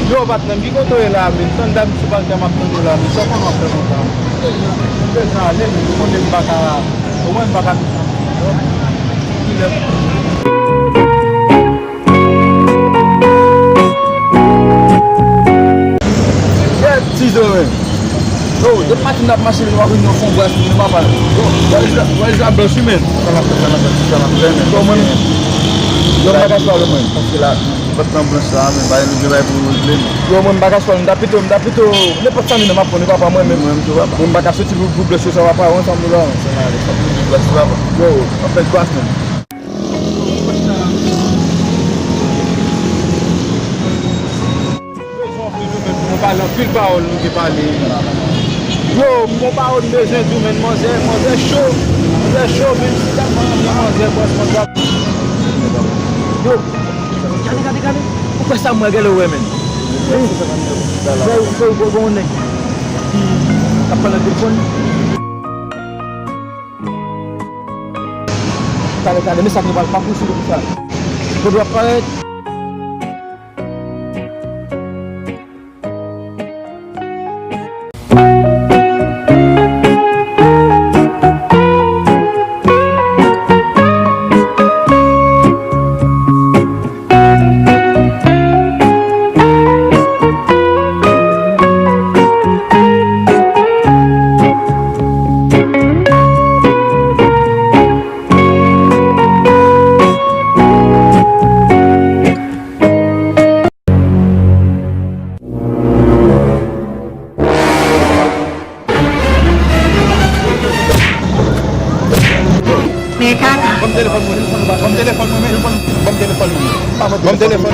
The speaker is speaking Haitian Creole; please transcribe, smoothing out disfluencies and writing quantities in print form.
Yo bat nan bi koto e la min, ton dam si banke map ton la min, so kon wap te montan. Pe sa ale, kon den baka, o mwen baka yeah, tizo men. Yo, de patin ap masin wak yon fon bwes min mapa. Wè is a blanchi men? Yo men, yo bagas wale men. Paske la, batman blanchi la men, bayan li bay pou blem. Yo men bagas wale, mdapito, ne pat sa min mapon, ne wapa mwen men. Mwen bagas soti pou blanchi sa wapa, wan san mou la. Yo, apet bas men. Pil parol nou ki pale. Yo, mon parol bezen tou men, manje chou. Manje chou, men si ta manje bos, manje. Yo, gade. Pourquoi sa mwen gale we men? Yo, go nek. Ki tapal na telefon. Tade, me sak nou val pa pou sou pou sa. Ko dwa paret. Bom telefon.